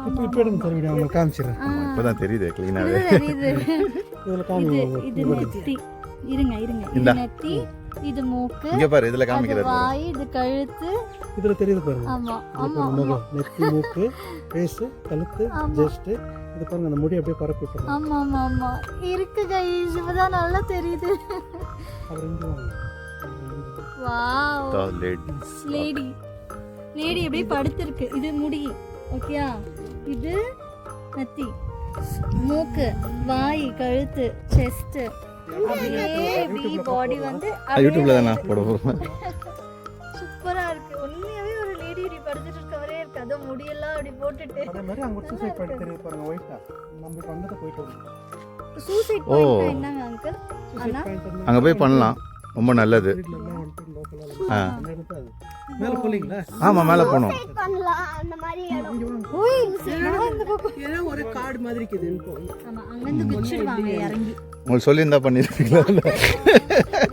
இப்போ எடுங்க sir video உங்களுக்கு காமிச்சிடுறேன். இப்போதான் தெரியுது க்ளீனாகவே. இதில் காமிங்க. இது நெத்தி. இருங்க இது நெத்தி, இது மூக்கு, இங்க பாரு இதுல காமிக்கிறது. வாய், இது கழுத்து. இதுல தெரியுது பாருங்க. ஆமா முகம், நெத்தி, மூக்கு, ஃபேஸ், கழுத்து, ஜஸ்ட் இது பாருங்க. அந்த முடி அப்படியே பரப்பி விட்டுருங்க. ஆமா இருக்கு गाइस. இப்பதான் நல்லா தெரியுது. அப்புறம் இங்க வாங்க. வாவ். லேடி அப்படியே படுத்திருக்கு. இது முடி. ஓகேயா? இது நெத்தி, மூக்கு, வாய், கழுத்து, செஸ்ட். அப்படியே பாடி வந்து யூடியூப்ல தான் நான் போட போறேன். சூப்பரா இருக்கு. உண்மையாவே ஒரு லேடி இப்படி படுத்துட்டு இருக்கவரே இருக்கு. அது முடியெல்லாம் அப்படி போட்டுட்டு. அதே மாதிரி அங்க சூசைட் பாயிண்ட் தெரியுது பாருங்க. ஒயிட்டா நம்ம வந்துட்டு போயிட்டு வரோம். சூசைட் பாயிண்ட் என்னங்க அங்கிள்? சூசைட் பாயிண்ட் அங்க போய் பண்ணலாம். ரொம்ப நல்லது. மேல போலீங்களா? ஆமா மேல போணும். பண்ணலாம் அந்த மாதிரி இடம். ஓய் இந்த பக்கம் ஏன்னா ஒரு கார்டு மாதிரி இருக்குது. ஆமா அங்க இருந்து குச்சிடுவாங்க இறங்கி. உங்களுக்கு சொல்லி இருந்தா பண்ணிருப்பீங்களா?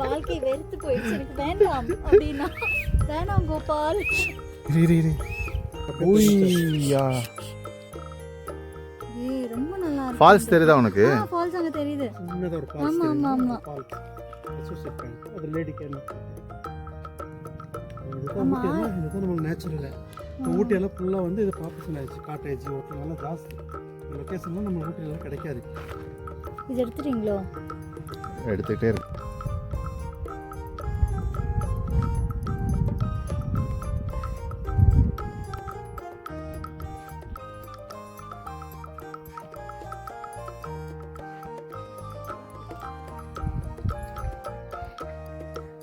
வாழ்க்கை வெறுத்து போயிடுச்சு. எனக்கு வேண்டாம் அப்படின்னா வேணாம் கோபால். இரு ஓய்யா ஏய் ரொம்ப நல்லா இருக்கு. ஃபால்ஸ் தெரியுதா உனக்கு? ஃபால்ஸ் அங்க தெரியுது. சின்னதா ஒரு ஃபால்ஸ். ஆமா சூசைட் பாயிண்ட். அது லேடி கேன். இதுதான் நம்ம நேச்சுரல். ஊட்டி எல்லாம் ஃபுல்லா வந்து இது பாப்புலேஷன் ஆயிடுச்சு. காட்டேஜ் ஹோட்டல் எல்லாம் ஜாஸ்தி. இந்த லொகேஷன்லாம் நம்ம ஊட்டில கிடைக்காது. இது எடுத்துறீங்களோ? எடுத்துட்டே இருக்கு.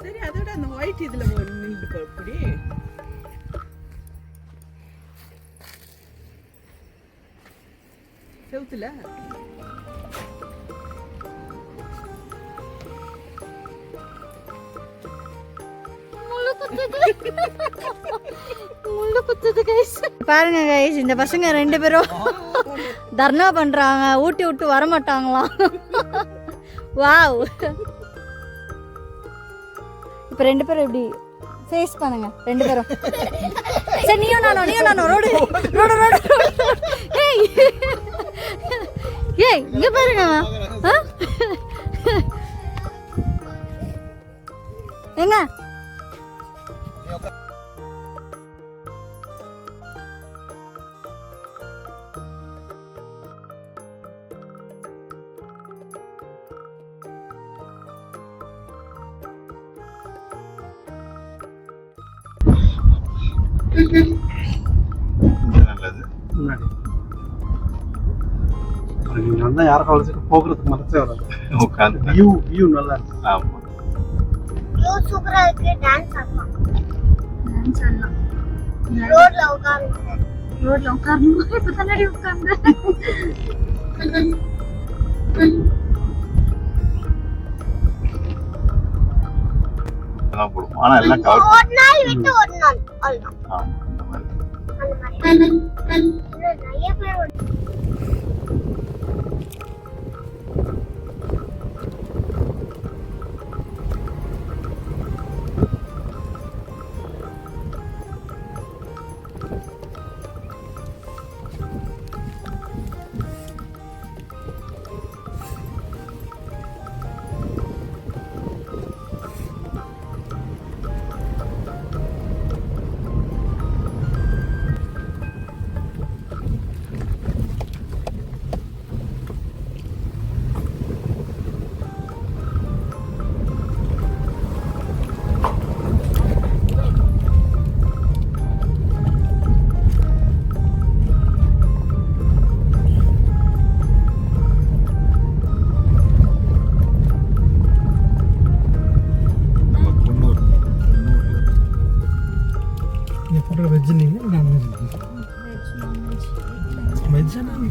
சரி அதோட அந்த ஒயிட் இதுல நின்று அப்படி செவுத்துல முள்ளு குத்துது गाइस. பாருங்க गाइस இந்த பசங்க ரெண்டு பேரும் தர்ணா பண்றாங்க. ஊட்டி விட்டு வர மாட்டாங்களாம். வாவ். இப்போ ரெண்டு பேரும் இப்படி ஃபேஸ் பண்ணுங்க ரெண்டு பேரும். சரி நீயும் நானும் ரோடு. ஏய் இங்க பாருங்க. எங்க நல்லது. முன்னாடி நீங்க வந்தா யாரை கவலைச்சிட்டு போகிறதுக்கு மனசே வராது. உட்காந்து வியூ நல்லா இருக்கு. ஆமா வியூ சூப்பரா இருக்கு. டான்ஸ் ஆடலாம். ரோட்ல உட்காரணும். இப்ப தானடி உட்கார்ந்து. போடுவோம். ஆனா எல்லாம் கவர் ஒரு நாள் விட்டு ஒரு நாள் அவ்வளவுதான். ஆமா அந்த மாதிரி. நிறைய பேர்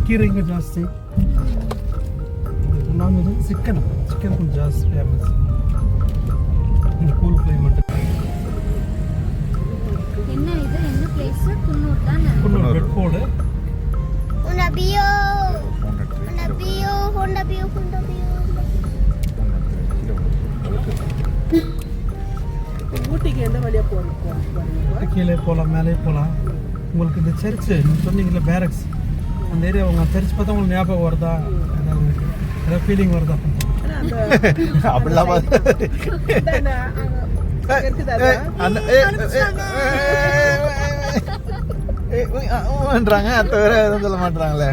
ಕೀರಿಂಗ್ ಜಾಸ್ತಿ ನಾನು ಚಿಕನ್ ಜಾಸ್ತಿ ಫೇಮಸ್ இந்த கூல் கிளைமேட். என்ன இது என்ன பிளேஸ்? குன்னூர் தானே? குன்னூர் பெட்ஃபோர்ட். ஹோண்டா பியோ. ஊட்டிக்கு எந்த வழியா போறோம்? கீழே போகலாம், மேலே போகலாம். உங்களுக்கு இந்த சர்ச்சு சொன்னீங்கல்ல பேரக்ஸ், அந்த ஏரியா உங்க தெரிச்சு பார்த்தா உங்களுக்கு ஞாபகம் வருதா? ஏதாவது ஃபீலிங் வருதா? அப்படிலாம் பண்றாங்க, அத்த வேற எதுவும் சொல்ல மாட்டாங்களே.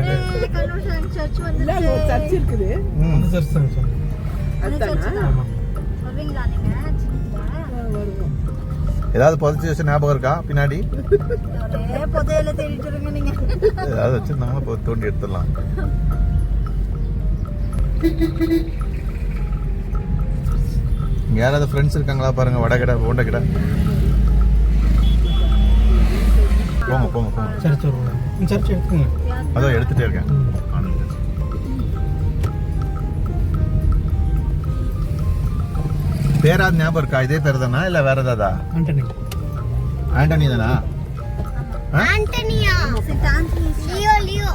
சர்ச் இருக்குது. அந்த சர்ச் தான் சொன்னேன். ஆமா. ஏதாவது புதைச்சி வச்சு ஞாபகம் இருக்கா பின்னாடி? புதையல தேடிட்டு இருங்க நீங்க. ஏதாவது வச்சிருந்தாங்கன்னா இப்போ தோண்டி எடுத்துடலாம். இங்க யாராவது ஃப்ரெண்ட்ஸ் இருக்காங்களா பாருங்க. வடகிட ஓண்டகிட போங்க போங்க போங்க. சர்ச் வருவோம். சர்ச் எடுத்துங்க. அதான் எடுத்துட்டே இருக்கேன். பேராது ஞாபகம் இருக்கா? இதே பேர் தானா இல்ல வேற ஏதாதா? ஆண்டனி. ஆண்டனி தானா? ஆண்டனியா லியோ லியோ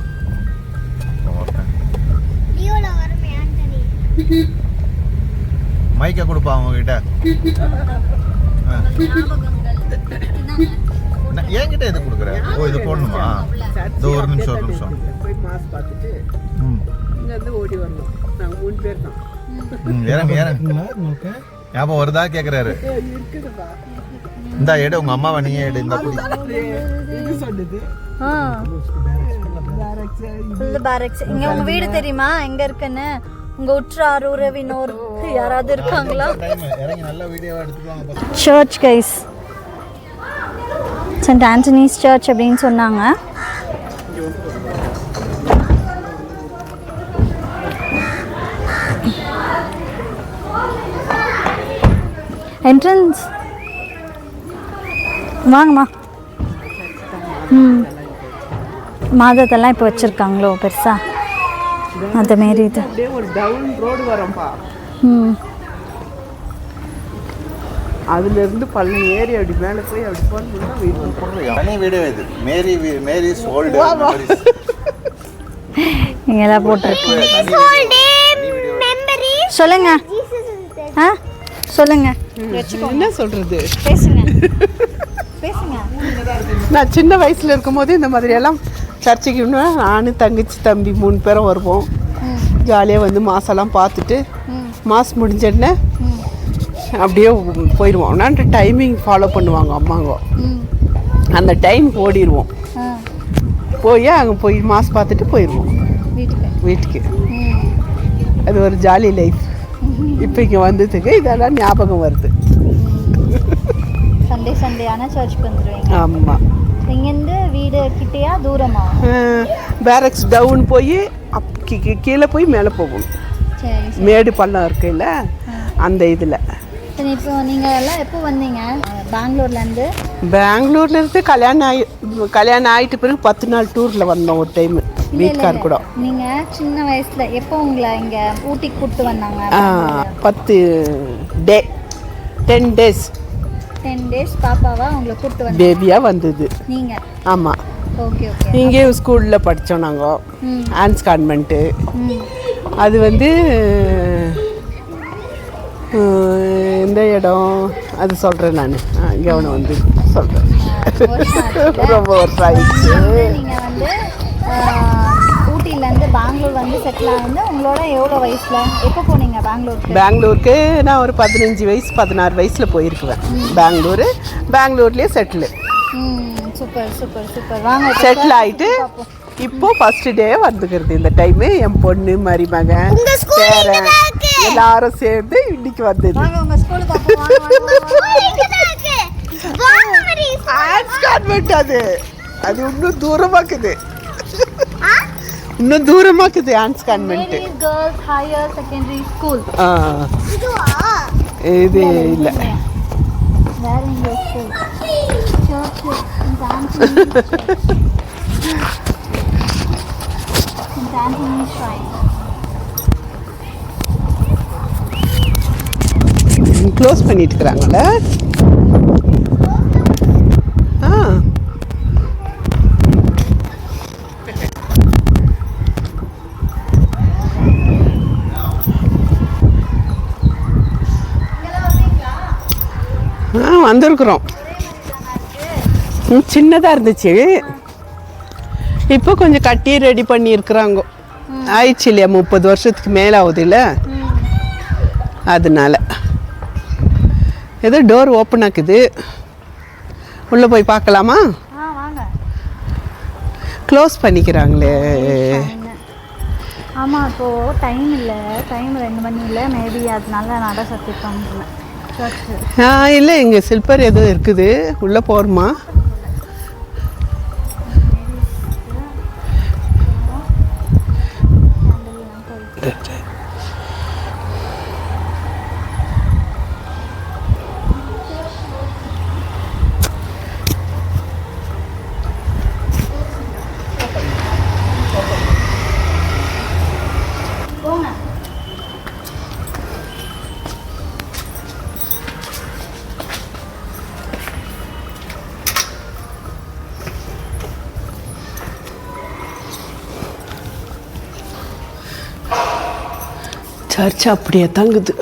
லியோல வரமே ஆண்டனி. மைக்க கொடுப்பா அவங்க கிட்ட. என்கிட்ட எது கொடுக்குற? ஓ இது போடணுமா? இதோ ஒரு நிமிஷம் ஒரு நிமிஷம். போய் மாஸ் பார்த்துட்டு இங்க இருந்து ஓடி வரணும். நாங்க 3 பேர் தான். இறங்க இறங்க. உங்களுக்கு ஞாபகம் வருதா கேக்குறாரு. இருக்குதுப்பா. இந்த எடு உங்க அம்மாவை நீயே எடு. இந்த குடி. இது சொன்னது. ஃபுல் பேரக்ஸ். இங்க உங்க வீடு தெரியுமா எங்க இருக்குன்னு? உங்க உற்றார் உறவினோர் யாராவது இருக்காங்களா? இறங்கி நல்ல வீடியோவா எடுத்துவாங்க. Church guys, saint Anthony's church அப்படின்னு சொன்னாங்க. என்ட்ரன்ஸ் வாங்கம்மா. மாதத்தெல்லாம் இப்போ வச்சுருக்காங்களோ பெருசா அந்த மாரி இது. அப்படியே ஒரு டவுன் ரோடு வரும்பா. அதுல இருந்து பள்ளம் ஏறி அப்படி மேல போய் அப்படி போனா வீடு. தனி வீடியோ இது. மேரிஸ் ஓல்ட் இங்கெல்லாம் போட்டிருக்கீங்க. சொல்லுங்க. ஆ சொல்லுங்க. என்ன சொல்றது? பேசுங்க பேசுங்க. நான் சின்ன வயசுல இருக்கும்போது இந்த மாதிரி எல்லாம் சர்ச்சைக்கு நானும் தங்கச்சி தம்பி 3 பேரும் வருவோம். ஜாலியாக வந்து மாசெல்லாம் பார்த்துட்டு மாஸ் முடிஞ்சோடனே அப்படியே போயிடுவோம். நான் டைமிங் ஃபாலோ பண்ணுவாங்க அம்மாங்க. அந்த டைம் ஓடிடுவோம். போய் அங்கே போய் மாஸ் பார்த்துட்டு போயிடுவோம் வீட்டுக்கு. அது ஒரு ஜாலி லைஃப். இப்போ இங்கே வந்ததுக்கு இதெல்லாம் ஞாபகம் வருது. சண்டே ஆனால் சர்ச்சுக்கு வந்துடுவீங்க. ஆமாம். இங்கேருந்து வீடு கிட்டேயா தூரமா? பேரக்ஸ் டவுன் போய் கீழே போய் மேலே போகணும். சரி. மேடு பள்ளம் இருக்குல்ல அந்த இதில். சரி, இப்போ நீங்கள் எல்லாம் எப்போ வந்தீங்க பெங்களூர்லேருந்து? பெங்களூர்லேருந்து கல்யாணம் ஆகிட்டு பிறகு 10 நாள் டூரில் வந்தோம் ஒரு டைமு வீட்டுக்கார் கூட. நீங்கள் சின்ன வயசில் எப்போ உங்களை இங்கே ஊட்டிக்கு கூப்பிட்டு வந்தாங்க? 10 டேஸ் 10 டேஸ் பாப்பாவா உங்களை கூப்பிட்டு வந்தாங்க? பேபியாக வந்தது. நீங்கள்? ஆமாம். Okay okay. இங்கே ஸ்கூலில் படித்தோம் நாங்கள். ஆன்ஸ் கான்வென்ட்டு. அது வந்து எந்த இடம் அது சொல்கிறேன் நான். இங்கே ஒன்று வந்து சொல்கிறேன். ரொம்ப வருஷம் ஆயிடுச்சு. நீங்கள் வந்து ஊட்டியிலேருந்து பெங்களூர் வந்து செட்டில் ஆகுது உங்களோட எவ்வளோ வயசில்? எப்போ போனீங்க பெங்களூருக்கு? பெங்களூருக்கு நான் ஒரு 15 வயசு 16 வயசில் போயிருக்குவேன். பெங்களூர்லேயே செட்டில். Super super super. வாங்க செட்டில் ஆகிட்டு இப்போ ஃபர்ஸ்ட் டே வந்துக்கிறது இந்த டைமு. என் பொண்ணு மருமகன் பேரன் எல்லாரும் சேர்ந்து இன்னைக்கு வந்தது. உங்கள் ஸ்கூலுக்கு ஆன்ஸ் கான்வென்ட். அது இன்னும் தூரமாக்குது. இன்னும் தூரமாக்குது Anne's convent. Girls higher secondary school. இது இல்லை வேற எங்க ஸ்கூல்? க்ளோஸ் பண்ணிட்டு இருக்கிறாங்கல்ல. வந்திருக்கிறோம். சின்னதாக இருந்துச்சு. இப்போ கொஞ்சம் கட்டி ரெடி பண்ணியிருக்கிறாங்க. ஆயிடுச்சு இல்லையா, 30 வருஷத்துக்கு மேலே ஆகுது இல்லை, அதனால ஏதோ டோர் ஓப்பன் ஆக்குது. உள்ளே போய் பார்க்கலாமா? வாங்க. க்ளோஸ் பண்ணிக்கிறாங்களே. ஆமாம், இப்போது டைம் இல்லை, டைம் 2 மணி இல்லை, மேபி அதனால நட சத்திருக்காங்க. இல்லை, இங்கே சில்பர் எதுவும் இருக்குது, உள்ளே போகிறோமா? சர்ச் அப்படியே தங்குது.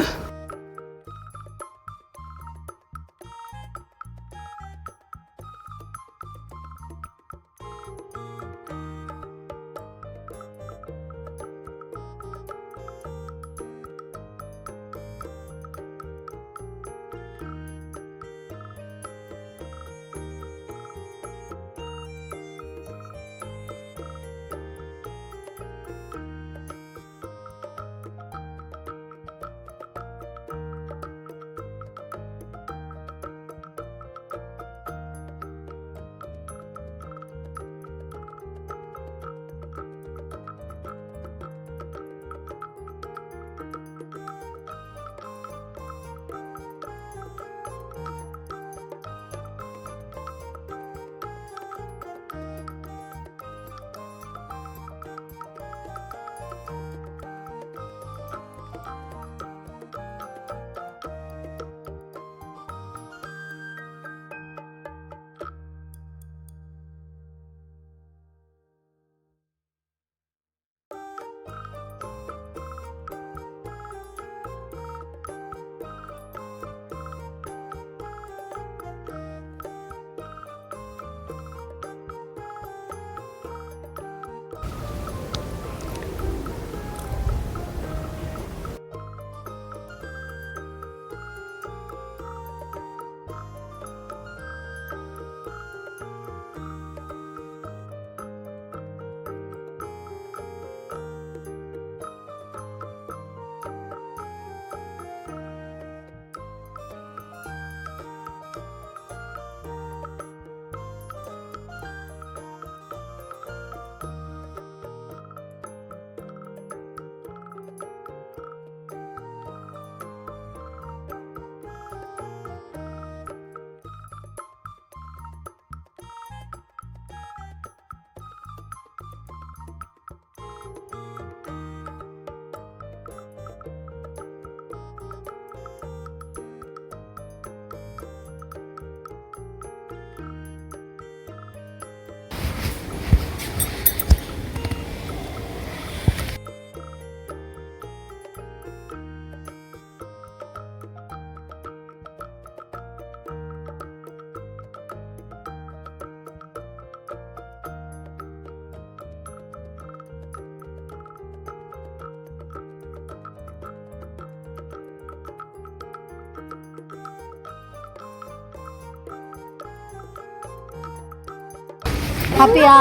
ஹாப்பியா?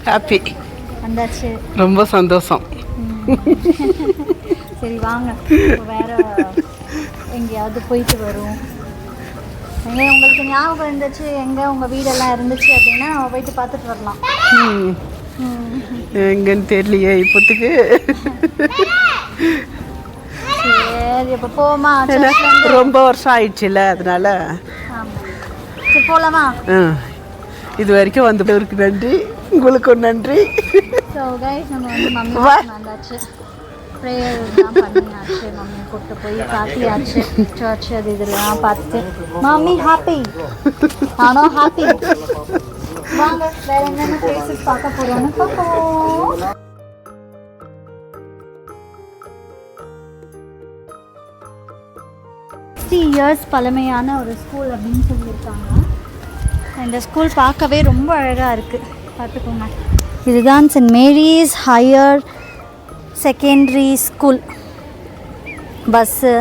ஹாப்பி, வந்தாச்சு, ரொம்ப சந்தோஷம். சரி வாங்க, வேற எங்கேயாவது போயிட்டு வரும். எங்கே உங்களுக்கு ஞாபகம் இருந்துச்சு, எங்கே உங்கள் வீடெல்லாம் இருந்துச்சு அப்படின்னா போயிட்டு பார்த்துட்டு வரலாம். எங்கன்னு தெரியலையே இப்போத்துக்கு. சரி, இப்போ போமா, ரொம்ப வருஷம் ஆயிடுச்சுல்ல, அதனால. ஆமாம், சரி போகலாமா? இது வரைக்கும் வந்துட்டவருக்கு நன்றி, உங்களுக்கும் நன்றி. ஸோ கைஸ், நம்ம வந்து மம்மி வந்தாச்சு, ப்ரேயர் தான் பண்ணியாச்சு, மம்மியை கூப்பிட்டு போய் காட்டியாச்சு, சர்ச் அது இதெல்லாம் பார்த்துட்டு மம்மி ஹாப்பி, நானும் ஹாப்பி. வாங்க, வேற என்னென்ன பிளேசஸ் பார்க்க போகிறோன்னு பார்ப்போம். 60 இயர்ஸ் பழமையான ஒரு ஸ்கூல் அப்படின்னு சொல்லியிருக்காங்க. இந்த ஸ்கூல் பார்க்கவே ரொம்ப அழகாக இருக்குது. பார்த்துக்கோங்க. இதுதான் Saint Mary's higher secondary school. Bus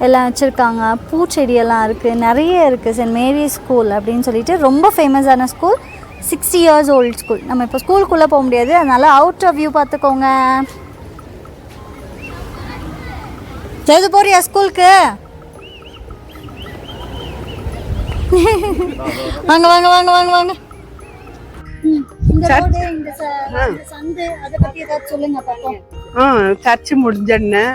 எல்லாம் வச்சுருக்காங்க, பூச்செடியெல்லாம் இருக்குது, நிறைய இருக்குது. சென்ட் மேரிஸ் ஸ்கூல் அப்படின்னு சொல்லிட்டு ரொம்ப ஃபேமஸான ஸ்கூல், 60 years old ஸ்கூல். நம்ம இப்போ ஸ்கூலுக்குள்ளே போக முடியாது, அதனால் அவுட்டர் வியூ பார்த்துக்கோங்க. ஜெயது போறியா ஸ்கூலுக்கு? வாங்க வாங்க வாங்க வாங்க வாங்க. இந்த ரோடு, இந்த சந்து, அதை பற்றி ஏதாவது சொல்லுங்க பார்ப்போம். சர்ச்சு முடிஞ்சோடனே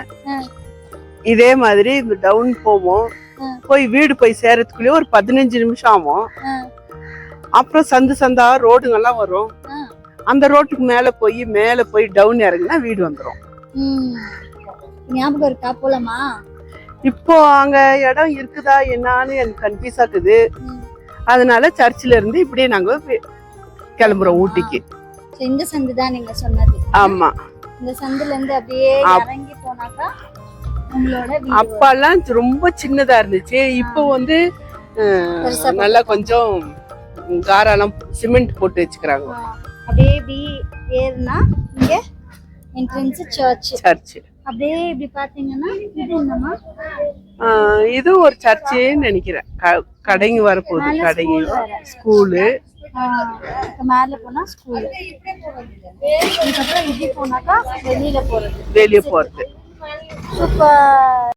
இதே மாதிரி இந்த டவுன் போவோம். போய் வீடு போய் சேரத்துக்குள்ளேயே ஒரு 15 நிமிஷம் ஆகும். அப்புறம் சந்து சந்தா ரோடுங்கெல்லாம் வரும். அந்த ரோட்டுக்கு மேல போய் டவுன் இறங்குனா வீடு வந்துடும். ஞாபகம் இருக்கா? போலாமா? இப்போ அங்க இடம் இருக்குதா என்னன்னு எனக்கு கன்ஃபியூஸ் ஆகுது. அதனால சர்ச்சில் இருந்து இப்படியே நாங்க கிளம்புறோம் ஊட்டிக்கு. இந்த சந்து தான் நீங்க சொன்னது? ஆமா. இந்த சந்துல இருந்து அப்படியே இறங்கி போனாக்கா உங்களோட வீடு. அப்பெல்லாம் ரொம்ப சின்னதா இருந்துச்சு. இப்போ வந்து நல்லா கொஞ்சம் காரெல்லாம் சிமெண்ட் போட்டு வச்சுக்கிறாங்க. அப்படியே இப்படி ஏறுனா இங்க என்ட்ரன்ஸ் சர்ச். அப்படியே இப்படி பாத்தீங்கன்னா இது என்னமா? இது ஒரு சர்ச்சுன்னு நினைக்கிறேன். கடைங்க வரப்போகுது. கடைங்க, ஸ்கூலு. மேல போனா ஸ்கூல். இதுக்கப்புறம் இப்படி போனாக்கா வெளியில போறது. வெளியே போறது. சூப்பர்.